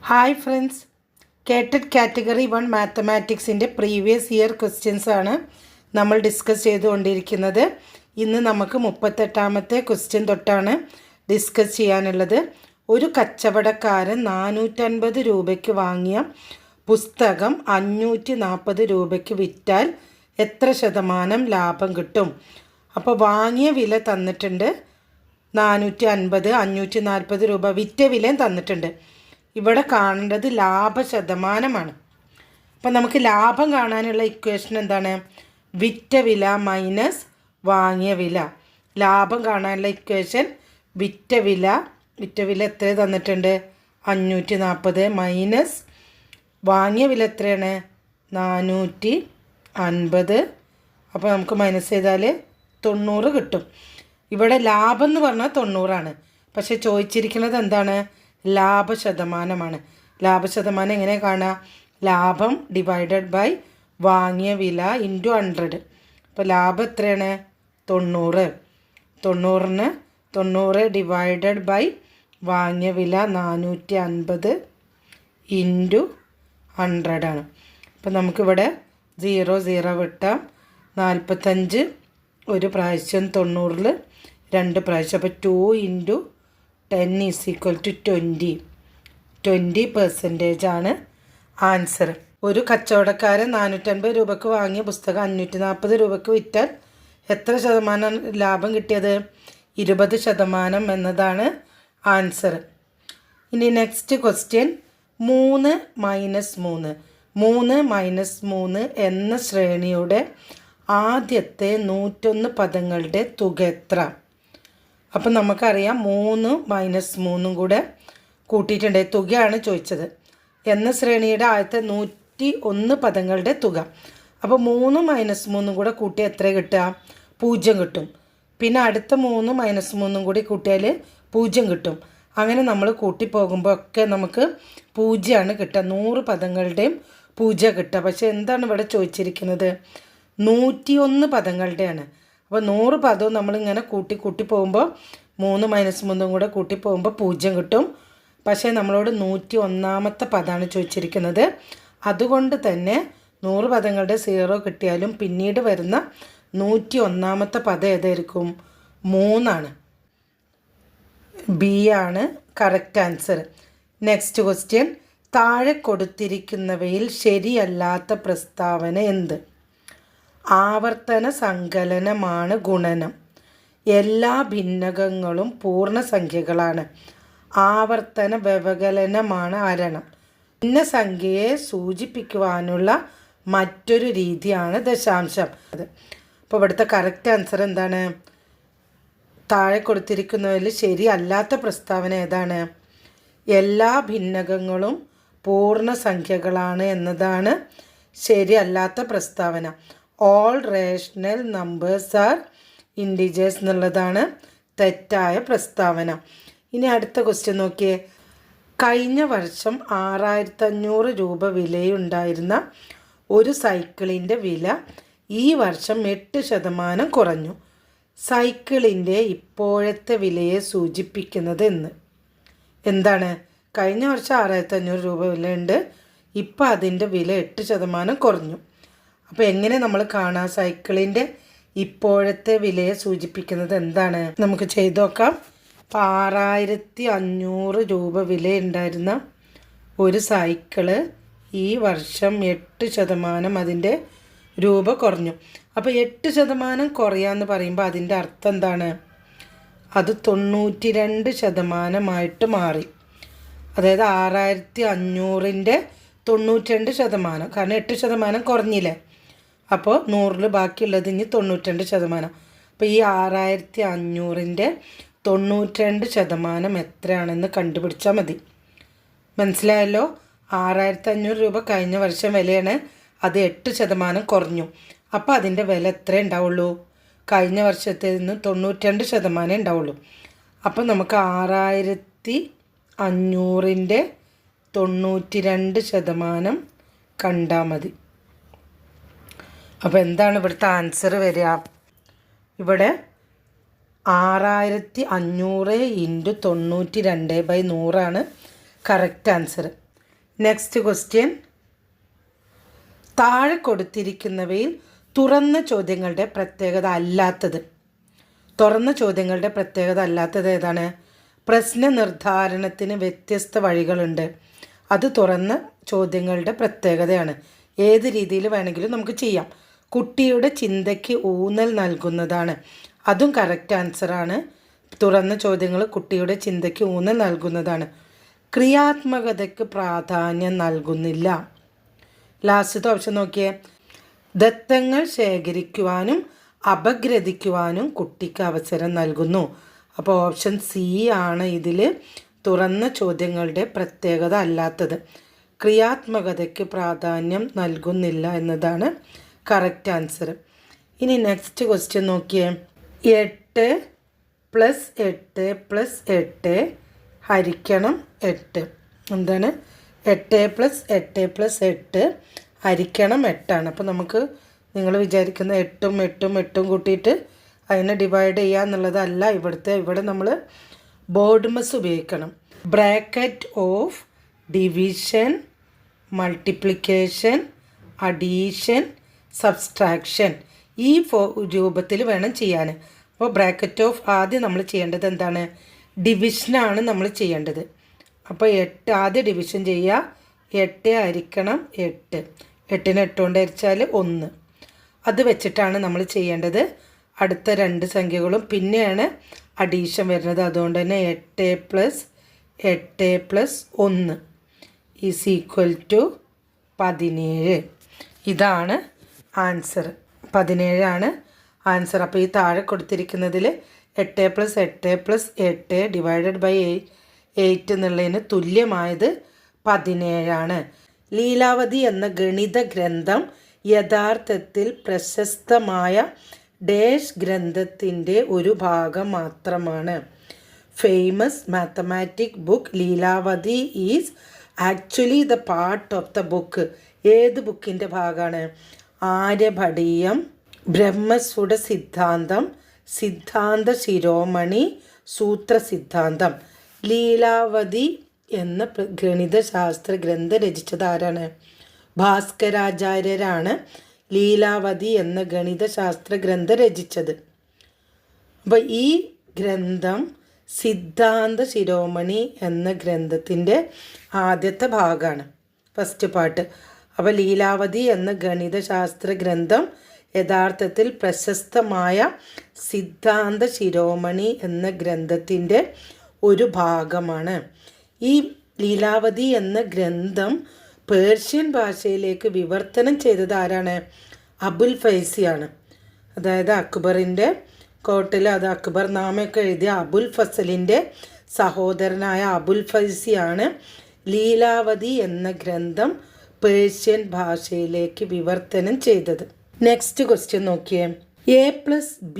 Hi friends, കേട്ടഡ് category 1 മാത്തമാറ്റിക്സിൻ്റെ previous year questions ആണ് നമ്മൾ discuss ചെയ്തുകൊണ്ടിരിക്കുന്നത്. ഇന്ന് നമുക്ക് 38ാമത്തെ ക്വസ്റ്റ്യൻ തൊട്ടാണ് ഡിസ്കസ് ചെയ്യാനുള്ളത്. ഒരു കച്ചവടക്കാരൻ 450 രൂപയ്ക്ക് വാങ്ങിയ പുസ്തകം 540 രൂപയ്ക്ക് വിറ്റാൽ എത്ര ശതമാനം ലാഭം കിട്ടും? അപ്പോൾ വാങ്ങിയ വില തന്നിട്ടുണ്ട് 450, 540 രൂപ, വിറ്റ വിലയും തന്നിട്ടുണ്ട്. ഇവിടെ കാണേണ്ടത് ലാഭശതമാനമാണ്. അപ്പം നമുക്ക് ലാഭം കാണാനുള്ള ഇക്വേഷൻ എന്താണ്? വിറ്റ വില മൈനസ് വാങ്ങിയ വില. ലാഭം കാണാനുള്ള ഇക്വേഷൻ വിറ്റ വില എത്ര തന്നിട്ടുണ്ട്? 540 മൈനസ് വാങ്ങിയ വില എത്രയാണ്? 450. അപ്പോൾ നമുക്ക് മൈനസ് ചെയ്താൽ 90 കിട്ടും. ഇവിടെ ലാഭം എന്ന് പറഞ്ഞാൽ 90ആണ്, പക്ഷേ ചോദിച്ചിരിക്കുന്നത് എന്താണ്? ലാഭശതമാനമാണ്. ലാഭശതമാനം എങ്ങനെ കാണാം? ലാഭം ഡിവൈഡഡ് ബൈ വാങ്ങിയ വില ഇൻറ്റു 100. അപ്പോൾ ലാഭം എത്രയാണ്? 90. 90 ഡിവൈഡഡ് ബൈ വാങ്ങിയ വില 450 ഇൻറ്റു 100 ആണ്. അപ്പോൾ നമുക്കിവിടെ 0 വിട്ടാം. 45 ഒരു പ്രാവശ്യം, 90 2 പ്രാവശ്യം. അപ്പോൾ 2 ഇൻറ്റു 10 ഈസ് ഈക്വൽ ടു 20% ആണ് ആൻസർ. ഒരു കച്ചവടക്കാരൻ 450 രൂപയ്ക്ക് വാങ്ങിയ പുസ്തകം 540 രൂപയ്ക്ക് വിറ്റാൽ എത്ര ശതമാനം ലാഭം കിട്ടിയത്? 20% എന്നതാണ് ആൻസർ. ഇനി നെക്സ്റ്റ് ക്വസ്റ്റ്യൻ, 3 മൈനസ് 3 എന്ന ശ്രേണിയുടെ ആദ്യത്തെ 101 പദങ്ങളുടെ തുക എത്ര? അപ്പം നമുക്കറിയാം 3 മൈനസ് 3 കൂടെ കൂട്ടിയിട്ടുണ്ട്. തുകയാണ് ചോദിച്ചത്. എന്ന ശ്രേണിയുടെ ആദ്യത്തെ 101 പദങ്ങളുടെ തുക. അപ്പോൾ 3 മൈനസ് 3 കൂടെ കൂട്ടിയാൽ എത്ര കിട്ടുക? 0 കിട്ടും. പിന്നെ അടുത്ത 3 മൈനസ് 3 കൂടി കൂട്ടിയാൽ 0 കിട്ടും. അങ്ങനെ നമ്മൾ കൂട്ടി പോകുമ്പോൾ ഒക്കെ നമുക്ക് 0ആണ് കിട്ടുക. 100 പദങ്ങളുടെയും 0 കിട്ടുക. പക്ഷേ എന്താണ് ഇവിടെ ചോദിച്ചിരിക്കുന്നത്? 101 പദങ്ങളുടെയാണ്. അപ്പോൾ 100 പദവും നമ്മളിങ്ങനെ കൂട്ടി പോകുമ്പോൾ 3 മൈനസ് 3 കൂടെ കൂട്ടി പോകുമ്പോൾ 0 കിട്ടും. പക്ഷേ നമ്മളോട് 101ാമത്തെ പദമാണ് ചോദിച്ചിരിക്കുന്നത്. അതുകൊണ്ട് തന്നെ 100 പദങ്ങളുടെ 0 കിട്ടിയാലും പിന്നീട് വരുന്ന 101ാമത്തെ പദം ഏതായിരിക്കും? 3 ആണ്. ബി ആണ് കറക്റ്റ് ആൻസർ. നെക്സ്റ്റ് ക്വസ്റ്റ്യൻ, താഴെ കൊടുത്തിരിക്കുന്നവയിൽ ശരിയല്ലാത്ത പ്രസ്താവന എന്ത്? ആവർത്തന സങ്കലനമാണ് ഗുണനം. എല്ലാ ഭിന്നകങ്ങളും പൂർണ്ണസംഖ്യകളാണ്. ആവർത്തന വ്യവകലനമാണ് ഹരണം. ഭിന്നസംഖ്യയെ സൂചിപ്പിക്കുവാനുള്ള മറ്റൊരു രീതിയാണ് ദശാംശം. അപ്പോൾ ഇവിടുത്തെ കറക്റ്റ് ആൻസർ എന്താണ്? താഴെ കൊടുത്തിരിക്കുന്നതിൽ ശരിയല്ലാത്ത പ്രസ്താവന ഏതാണ്? എല്ലാ ഭിന്നകങ്ങളും പൂർണ്ണസംഖ്യകളാണ് എന്നതാണ് ശരിയല്ലാത്ത പ്രസ്താവന. All rational numbers are integers എന്നുള്ളതാണ് തെറ്റായ പ്രസ്താവന. ഇനി അടുത്ത ക്വസ്റ്റ്യൻ നോക്കിയേ. കഴിഞ്ഞ വർഷം 6500 രൂപ വിലയുണ്ടായിരുന്ന ഒരു സൈക്കിളിൻ്റെ വില ഈ വർഷം 8% കുറഞ്ഞു. സൈക്കിളിൻ്റെ ഇപ്പോഴത്തെ വിലയെ സൂചിപ്പിക്കുന്നത് എന്താണ്? കഴിഞ്ഞ വർഷം 6500 രൂപ വിലയുണ്ട്, ഇപ്പോൾ അതിൻ്റെ വില 8% കുറഞ്ഞു. അപ്പോൾ എങ്ങനെ നമ്മൾ കാണാം? സൈക്കിളിൻ്റെ ഇപ്പോഴത്തെ വിലയെ സൂചിപ്പിക്കുന്നത് എന്താണ്? നമുക്ക് ചെയ്തു നോക്കാം. 6500 രൂപ വിലയുണ്ടായിരുന്ന ഒരു സൈക്കിള് ഈ വർഷം 8% അതിൻ്റെ രൂപ കുറഞ്ഞു. അപ്പോൾ 8% കുറയാന്ന് പറയുമ്പോൾ അതിൻ്റെ അർത്ഥം എന്താണ്? അത് 92% മാറി. അതായത് 6500ൻ്റെ 92%, കാരണം 8% കുറഞ്ഞില്ലേ? അപ്പോൾ 100 ബാക്കിയുള്ളത് ഇനി 92%. അപ്പോൾ ഈ 6500ൻ്റെ 92% എത്രയാണെന്ന് കണ്ടുപിടിച്ചാൽ മതി. മനസ്സിലായല്ലോ? 6500 രൂപ കഴിഞ്ഞ വർഷം വിലയാണ്, അത് 8% കുറഞ്ഞു. അപ്പോൾ അതിൻ്റെ വില എത്ര ഉണ്ടാവുള്ളൂ? കഴിഞ്ഞ വർഷത്തിൽ നിന്ന് 92% ഉണ്ടാവുള്ളൂ. അപ്പോൾ നമുക്ക് 6500ൻ്റെ 92% കണ്ടാൽ മതി. അപ്പോൾ എന്താണ് ഇവിടുത്തെ ആൻസർ വരിക? ഇവിടെ 6500 × 92/100 കറക്റ്റ് ആൻസർ. നെക്സ്റ്റ് ക്വസ്റ്റ്യൻ, താഴെ കൊടുത്തിരിക്കുന്നവയിൽ തുറന്ന ചോദ്യങ്ങളുടെ പ്രത്യേകത അല്ലാത്തത്. തുറന്ന ചോദ്യങ്ങളുടെ പ്രത്യേകത അല്ലാത്തത് ഏതാണ്? പ്രശ്ന നിർദ്ധാരണത്തിന് വ്യത്യസ്ത വഴികളുണ്ട്. അത് തുറന്ന ചോദ്യങ്ങളുടെ പ്രത്യേകതയാണ്. ഏത് രീതിയിൽ വേണമെങ്കിലും നമുക്ക് ചെയ്യാം. കുട്ടിയുടെ ചിന്തയ്ക്ക് ഊന്നൽ നൽകുന്നതാണ്. അതും കറക്റ്റ് ആൻസറാണ്. തുറന്ന ചോദ്യങ്ങൾ കുട്ടിയുടെ ചിന്തയ്ക്ക് ഊന്നൽ നൽകുന്നതാണ്. ക്രിയാത്മകതയ്ക്ക് പ്രാധാന്യം നൽകുന്നില്ല. ലാസ്റ്റത്തെ ഓപ്ഷൻ നോക്കിയേ. ദത്തങ്ങൾ ശേഖരിക്കുവാനും അപഗ്രഥിക്കുവാനും കുട്ടിക്ക് അവസരം നൽകുന്നു. അപ്പോൾ ഓപ്ഷൻ സി ആണ് ഇതിൽ തുറന്ന ചോദ്യങ്ങളുടെ പ്രത്യേകത അല്ലാത്തത്. ക്രിയാത്മകതയ്ക്ക് പ്രാധാന്യം നൽകുന്നില്ല എന്നതാണ് കറക്റ്റ് ആൻസർ. ഇനി നെക്സ്റ്റ് ക്വസ്റ്റ്യൻ നോക്കിയേ. 8 + 8 + 8 ഹരിക്കണം 8. എന്താണ്? 8 + 8 + 8 ഹരിക്കണം 8 അപ്പോൾ നമുക്ക് നിങ്ങൾ വിചാരിക്കുന്ന 8ഉം 8ഉം 8ഉം കൂട്ടിയിട്ട് അതിനെ ഡിവൈഡ് ചെയ്യുക എന്നുള്ളതല്ല ഇവിടെ നമ്മൾ ബോർഡ് മസ് ഉപയോഗിക്കണം. Bracket of division, multiplication, addition, subtraction ഈ രൂപത്തിൽ വേണം ചെയ്യാൻ. അപ്പോൾ ബ്രാക്കറ്റ് ഓഫ് ആദ്യം നമ്മൾ ചെയ്യേണ്ടത് എന്താണ്? ഡിവിഷനാണ് നമ്മൾ ചെയ്യേണ്ടത്. അപ്പോൾ 8 ആദ്യം ഡിവിഷൻ ചെയ്യുക. 8 ഹരിക്കണം 8. 8നെ 8 കൊണ്ട് ഹരിച്ചാൽ 1. അത് വെച്ചിട്ടാണ് നമ്മൾ ചെയ്യേണ്ടത്. അടുത്ത 2 സംഖ്യകളും പിന്നെയാണ് അഡീഷൻ വരുന്നത്. അതുകൊണ്ട് തന്നെ 8 + 8 + 1 = 17. ഇതാണ് ആൻസർ. 17 ആണ് ആൻസർ. അപ്പോൾ ഈ താഴെ കൊടുത്തിരിക്കുന്നതിൽ 8 + 8 + 8 /8 എന്നുള്ളതിന് തുല്യമായത് 17 ലീലാവതി എന്ന ഗണിത ഗ്രന്ഥം യഥാർത്ഥത്തിൽ പ്രശസ്തമായ ഡേഷ് ഗ്രന്ഥത്തിൻ്റെ ഒരു ഭാഗം മാത്രമാണ്. Famous mathematic book Leelavathi is actually the part of the book. ഏത് ബുക്കിൻ്റെ ഭാഗമാണ്? ആര്യഭടീയം, ബ്രഹ്മസ്ഫുട സിദ്ധാന്തം, സിദ്ധാന്ത ശിരോമണി, സൂത്ര സിദ്ധാന്തം. ലീലാവതി എന്ന ഗണിതശാസ്ത്ര ഗ്രന്ഥം രചിച്ചത് ആരാണ്? ഭാസ്കരാചാര്യരാണ് ലീലാവതി എന്ന ഗണിതശാസ്ത്ര ഗ്രന്ഥം രചിച്ചത്. അപ്പോൾ ഈ ഗ്രന്ഥം സിദ്ധാന്ത ശിരോമണി എന്ന ഗ്രന്ഥത്തിൻ്റെ ആദ്യത്തെ ഭാഗമാണ്, ഫസ്റ്റ് പാർട്ട്. അപ്പോൾ ലീലാവതി എന്ന ഗണിതശാസ്ത്ര ഗ്രന്ഥം യഥാർത്ഥത്തിൽ പ്രശസ്തമായ സിദ്ധാന്ത ശിരോമണി എന്ന ഗ്രന്ഥത്തിൻ്റെ ഒരു ഭാഗമാണ്. ഈ ലീലാവതി എന്ന ഗ്രന്ഥം പേർഷ്യൻ ഭാഷയിലേക്ക് വിവർത്തനം ചെയ്തത് ആരാണ്? അബുൽ ഫൈസിയാണ്. അതായത് അക്ബറിൻ്റെ കോട്ടിൽ അത് അക്ബർ നാമയൊക്കെ എഴുതിയ അബുൽ ഫസലിൻ്റെ സഹോദരനായ അബുൽ ഫൈസിയാണ് ലീലാവതി എന്ന ഗ്രന്ഥം പേർഷ്യൻ ഭാഷയിലേക്ക് വിവർത്തനം ചെയ്തത്. നെക്സ്റ്റ് ക്വസ്റ്റ്യൻ നോക്കിയേ. A + B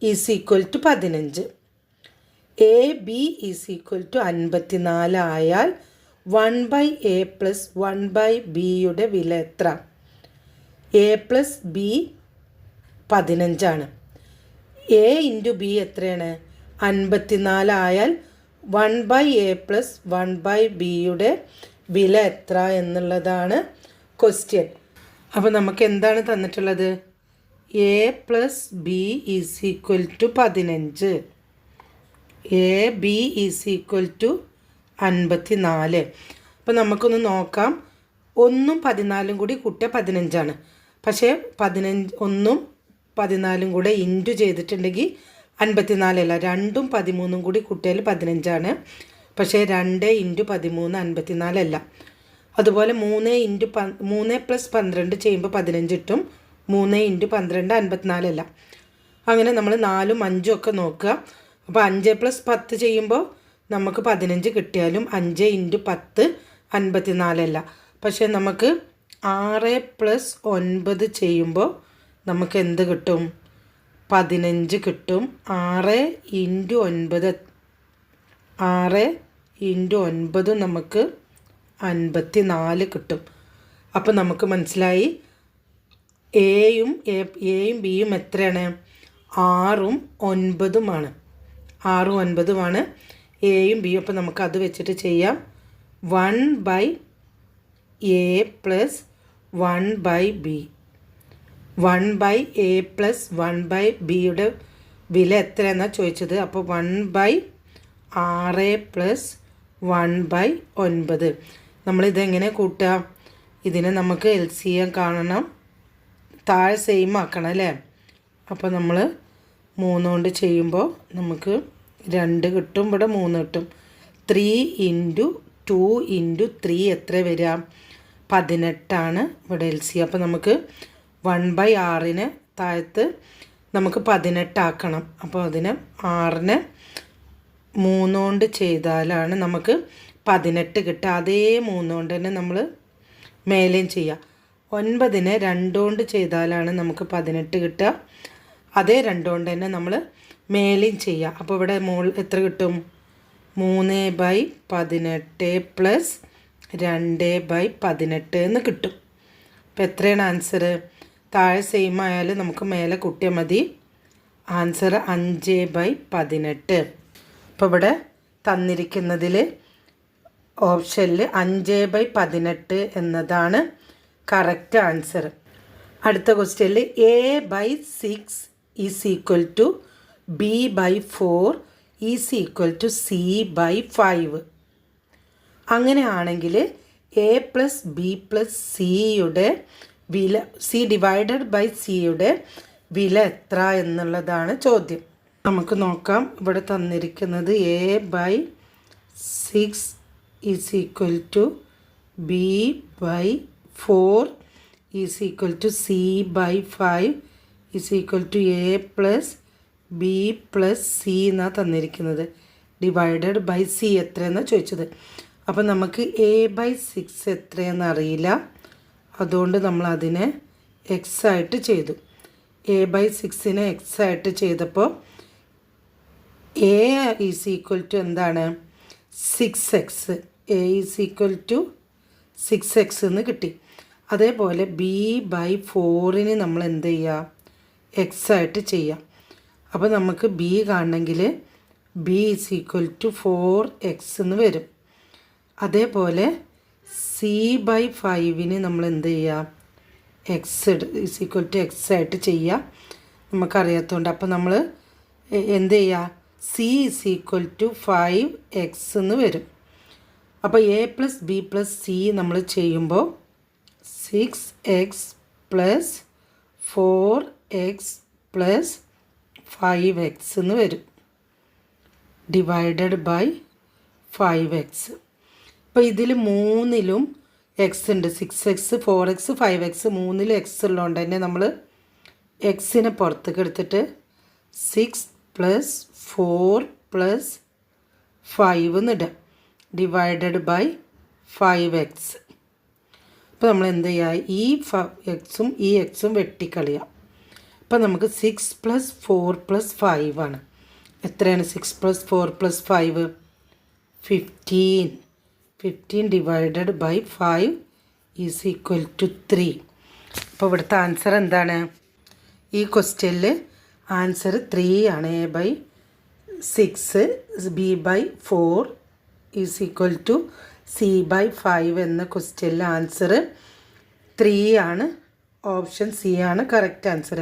= 15. AB = 54 ആയാൽ 1/A + 1/B വില എത്ര? A + B 15 A × B എത്രയാണ്? 54 ആയാൽ 1/A + 1/B വില എത്ര എന്നുള്ളതാണ് ക്വസ്റ്റ്യൻ. അപ്പോൾ നമുക്ക് എന്താണ് തന്നിട്ടുള്ളത്? A + B = 15. AB = 54. അപ്പോൾ നമുക്കൊന്ന് നോക്കാം. 1ഉം 14ഉം കൂടി കൂട്ടിയാൽ 15. പക്ഷേ 1ഉം 14ഉം കൂടെ ഇൻറ്റു ചെയ്തിട്ടുണ്ടെങ്കിൽ 54 അല്ല, 2ഉം 13ഉം കൂടി കൂട്ടിയാൽ 15. പക്ഷേ 2 × 13 54 അല്ല. അതുപോലെ 3 + 12 ചെയ്യുമ്പോൾ 15 കിട്ടും. 3 × 12 54 അല്ല. അങ്ങനെ നമ്മൾ 4ഉം 5ഉം ഒക്കെ നോക്കുക. അപ്പോൾ 5 + 10 ചെയ്യുമ്പോൾ നമുക്ക് 15 കിട്ടിയാലും 5 × 10 54 അല്ല. പക്ഷേ നമുക്ക് 6 + 9 ചെയ്യുമ്പോൾ നമുക്ക് എന്ത് കിട്ടും? 15 കിട്ടും. 6 × 9 നമുക്ക് 54 കിട്ടും. അപ്പോൾ നമുക്ക് മനസ്സിലായി എയും ബിയും എത്രയാണ്? 6ഉം 9ഉമാണ്. 6ഉം 9ഉമാണ് എയും ബിയും. അപ്പോൾ നമുക്ക് അത് വെച്ചിട്ട് ചെയ്യാം. 1/a plus 1/b. 1/a plus 1/bയുടെ വില എത്രയെന്നാണ് ചോദിച്ചത്. അപ്പോൾ 1/6 പ്ലസ് 1/9. നമ്മളിതെങ്ങനെ കൂട്ടുക? ഇതിനെ നമുക്ക് LCM കാണണം, താഴെ സെയിം ആക്കണം അല്ലേ. അപ്പോൾ നമ്മൾ 3 കൊണ്ട് ചെയ്യുമ്പോൾ നമുക്ക് 2 കിട്ടും, ഇവിടെ 3 കിട്ടും. 3 × 2 × 3 എത്ര വരിക? 18 ഇവിടെ LCM. അപ്പോൾ നമുക്ക് 1/6 താഴത്ത് നമുക്ക് 18 ആക്കണം. അപ്പോൾ അതിന് 6 3 കൊണ്ട് ചെയ്താലാണ് നമുക്ക് 18 കിട്ടുക. അതേ 3 കൊണ്ട് തന്നെ നമ്മൾ മേലെയും ചെയ്യുക. 9 2 കൊണ്ട് ചെയ്താലാണ് നമുക്ക് 18 കിട്ടുക. അതേ 2 കൊണ്ട് തന്നെ നമ്മൾ മേലെയും ചെയ്യുക. അപ്പോൾ ഇവിടെ എത്ര കിട്ടും? 3/18 പ്ലസ് 2/18 എന്ന് കിട്ടും. അപ്പോൾ എത്രയാണ് ആൻസർ? താഴെ സെയിം ആയാൽ നമുക്ക് മേലെ കൂട്ടിയാൽ മതി. ആൻസർ 5/18. അപ്പോൾ ഇവിടെ തന്നിരിക്കുന്നതിൽ ഓപ്ഷനിൽ 5/18 എന്നതാണ് കറക്റ്റ് ആൻസർ. അടുത്ത ക്വസ്റ്റ്യനിൽ A/6 is equal to B/4 is equal to C/5. അങ്ങനെയാണെങ്കിൽ A പ്ലസ് B പ്ലസ് സിയുടെ വില, C ഡിവൈഡഡ് ബൈ സിയുടെ വില എത്ര എന്നുള്ളതാണ് ചോദ്യം. നമുക്ക് നോക്കാം. ഇവിടെ തന്നിരിക്കുന്നത് A/6 is equal to B/4 is equal to C/5 is equal to A plus B plus C എന്നാണ് തന്നിരിക്കുന്നത്. ഡിവൈഡഡ് ബൈ സി എത്രയെന്നാണ് ചോദിച്ചത്. അപ്പോൾ നമുക്ക് A/6 എത്രയെന്ന് അറിയില്ല, അതുകൊണ്ട് നമ്മൾ അതിനെ എക്സ് ആയിട്ട് ചെയ്തു. A/6നെ എക്സ് ആയിട്ട് ചെയ്തപ്പോൾ A ഈസ് ഈക്വൽ ടു എന്താണ്? 6x. A is equal to 6x എന്ന് കിട്ടി. അതേപോലെ B/4ന് നമ്മൾ എന്ത് ചെയ്യുക? എക്സ് ആയിട്ട് ചെയ്യാം. അപ്പോൾ നമുക്ക് B കാണണമെങ്കിൽ B is equal to 4x എന്ന് വരും. അതേപോലെ C/5ന് നമ്മൾ എന്ത് ചെയ്യുക? X is equal to X ആയിട്ട് ചെയ്യുക, നമുക്കറിയാത്തതുകൊണ്ട്. അപ്പോൾ നമ്മൾ എന്ത് ചെയ്യുക? C is equal to 5x എന്ന് വരും. അപ്പോൾ A plus B plus C നമ്മൾ ചെയ്യുമ്പോൾ 6x plus 4x plus 5x എന്ന് വരും, ഡിവൈഡഡ് ബൈ 5x. അപ്പോൾ ഇതിൽ 3ലും എക്സ് ഉണ്ട്. 6x 4x 5x 3ലും എക്സ് ഉള്ളതുകൊണ്ട് തന്നെ നമ്മൾ എക്സിനെ പുറത്തേക്ക് എടുത്തിട്ട് 6 പ്ലസ് 4 പ്ലസ് 5 എന്നിടുക, ഡിവൈഡഡ് ബൈ 5x. അപ്പോൾ നമ്മൾ എന്ത് ചെയ്യുക? ഈ എക്സും ഈ എക്സും വെട്ടിക്കളിയാം. അപ്പോൾ നമുക്ക് 6 പ്ലസ് 4 പ്ലസ് 5 ആണ്. എത്രയാണ് 6 plus 4 plus 5? 15. 15 divided by 5 is equal to 3. അപ്പോൾ ഇവിടുത്തെ ആൻസർ എന്താണ്? ഈ ക്വസ്റ്റ്യനിൽ ആൻസർ 3 ആണ്. A/6 B/4 is equal to C/5 എന്ന ക്വസ്റ്റ്യനിലെ ആൻസർ 3 ആണ്. ഓപ്ഷൻ സി ആണ് കറക്റ്റ് ആൻസർ.